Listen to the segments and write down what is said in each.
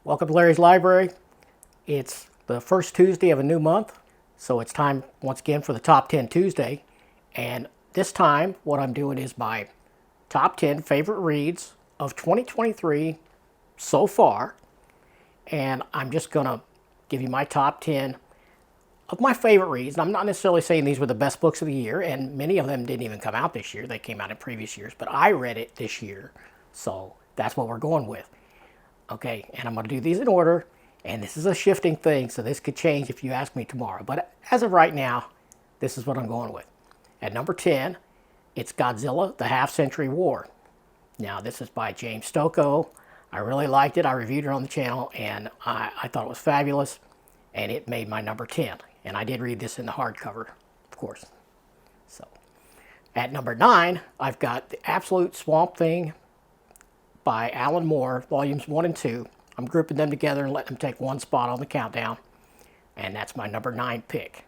Welcome to Larry's Library. It's the first Tuesday of a new month, so it's time once again for the Top 10 Tuesday. And this time, what I'm doing is my top 10 favorite reads of 2023 so far. And I'm just going to give you my top 10 of my favorite reads. And I'm not necessarily saying these were the best books of the year, and many of them didn't even come out this year. They came out in previous years, but I read it this year, so that's what we're going with. Okay, and I'm going to do these in order, and this is a shifting thing, so this could change if you ask me tomorrow. But as of right now, this is what I'm going with. At number 10, it's Godzilla, The Half-Century War. Now, this is by James Stokoe. I really liked it. I reviewed it on the channel, and I thought it was fabulous, and it made my number 10. And I did read this in the hardcover, of course. So, at number 9, I've got The Absolute Swamp Thing by Alan Moore, volumes 1 and 2. I'm grouping them together and letting them take one spot on the countdown. And that's my number 9 pick.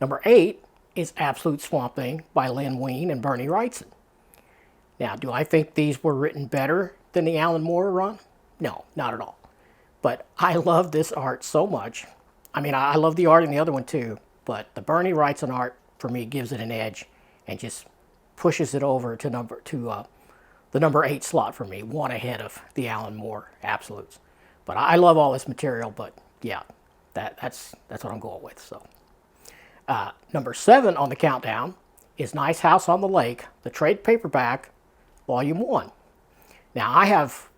Number 8 is Absolute Swamp Thing by Lynn Wein and Bernie Wrightson. Now, do I think these were written better than the Alan Moore run? No, not at all. But I love this art so much. I mean, I love the art in the other one too, but the Bernie Wrightson art, for me, gives it an edge and just pushes it over to the number 8 slot for me, one ahead of the Alan Moore Absolutes. But I love all this material, but yeah, that's what I'm going with. So, number 7 on the countdown is Nice House on the Lake, the trade paperback, Volume 1. Now, I have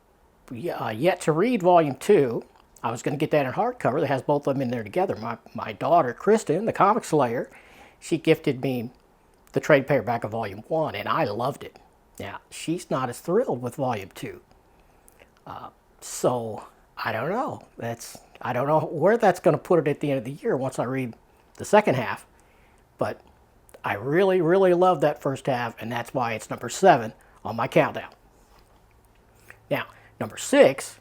yet to read Volume 2. I was going to get that in hardcover. That has both of them in there together. My daughter, Kristen, the comic slayer, she gifted me the trade paperback of Volume 1, and I loved it. Now, she's not as thrilled with Volume 2. So, I don't know. I don't know where that's going to put it at the end of the year once I read the second half. But I really, really love that first half, and that's why it's number 7 on my countdown. Now, number 6,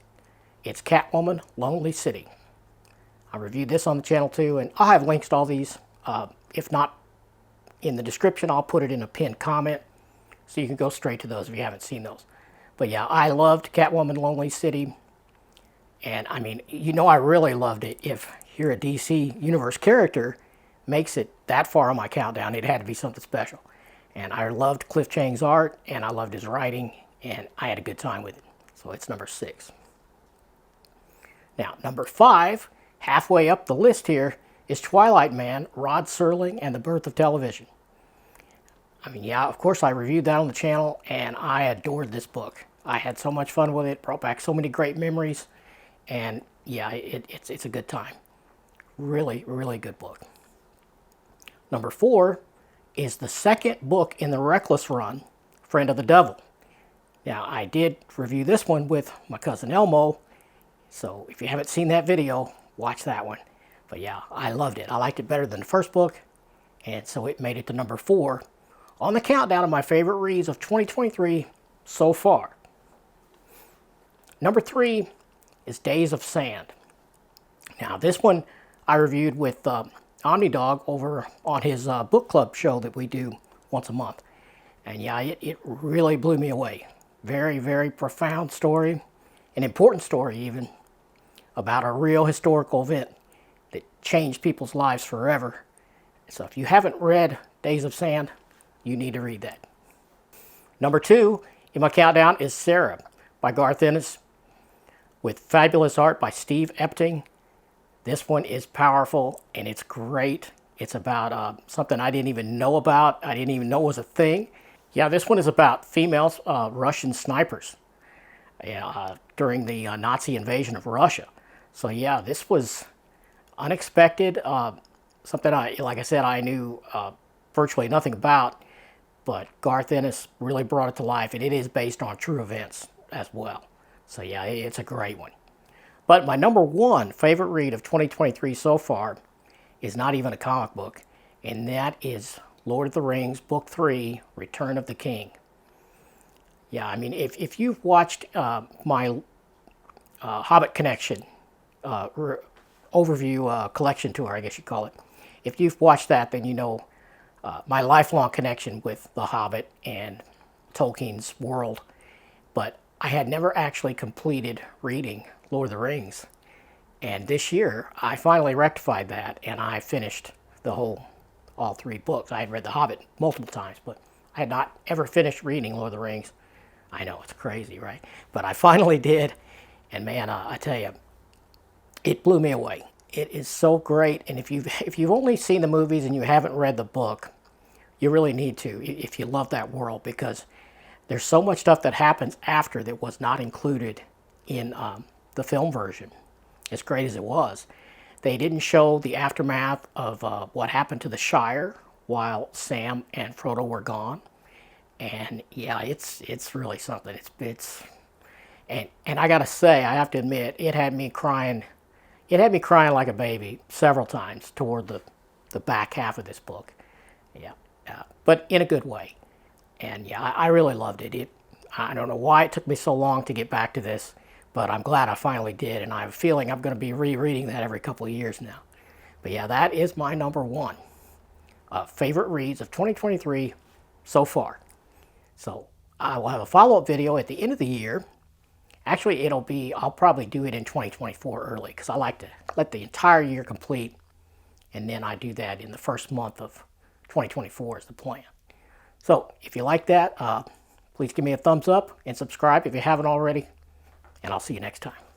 it's Catwoman, Lonely City. I reviewed this on the channel too, and I'll have links to all these. If not in the description, I'll put it in a pinned comment, so you can go straight to those if you haven't seen those. But yeah, I loved Catwoman, Lonely City. And I mean, you know I really loved it. If you're a DC Universe character, makes it that far on my countdown, it had to be something special. And I loved Cliff Chiang's art, and I loved his writing, and I had a good time with it. So it's number 6. Now, number 5, halfway up the list here, is Twilight Man, Rod Serling, and the Birth of Television. I mean, yeah, of course I reviewed that on the channel, and I adored this book. I had so much fun with it, brought back so many great memories, and yeah, it's a good time. Really, really good book. Number 4 is the second book in the Reckless run, Friend of the Devil. Now, I did review this one with my cousin Elmo, so if you haven't seen that video, watch that one. But yeah, I loved it. I liked it better than the first book, and so it made it to number 4 on the countdown of my favorite reads of 2023 so far. Number 3 is Days of Sand. Now, this one I reviewed with OmniDog over on his book club show that we do once a month. And yeah, it really blew me away. Very, very profound story, an important story even, about a real historical event that changed people's lives forever. So if you haven't read Days of Sand, you need to read that. Number 2 in my countdown is Sarah by Garth Ennis, with fabulous art by Steve Epting. This one is powerful and it's great. It's about something I didn't even know about. I didn't even know was a thing. Yeah, this one is about female Russian snipers during the Nazi invasion of Russia. So yeah, this was unexpected. Something like I said, I knew virtually nothing about, but Garth Ennis really brought it to life, and it is based on true events as well. So yeah, it's a great one. But my number 1 favorite read of 2023 so far is not even a comic book, and that is Lord of the Rings, Book 3, Return of the King. Yeah, I mean, if you've watched my Hobbit Connection overview collection tour, I guess you call it, if you've watched that, then you know my lifelong connection with The Hobbit and Tolkien's world. But I had never actually completed reading Lord of the Rings. And this year, I finally rectified that, and I finished all 3 books. I had read The Hobbit multiple times, but I had not ever finished reading Lord of the Rings. I know, it's crazy, right? But I finally did, and man, I tell you, it blew me away. It is so great, and if you've only seen the movies and you haven't read the book, you really need to if you love that world, because there's so much stuff that happens after that was not included in the film version. As great as it was, they didn't show the aftermath of what happened to the Shire while Sam and Frodo were gone. And yeah, it's really something. And I gotta say, I have to admit, it had me crying. It had me crying like a baby several times toward the back half of this book. Yeah, but in a good way. And yeah, I really loved it. I don't know why it took me so long to get back to this, but I'm glad I finally did, and I have a feeling I'm going to be rereading that every couple of years now. But yeah, that is my number 1 favorite reads of 2023 so far. So I will have a follow-up video at the end of the year. Actually, I'll probably do it in 2024 early, because I like to let the entire year complete, and then I do that in the first month of 2024 is the plan. So if you like that, please give me a thumbs up and subscribe if you haven't already, and I'll see you next time.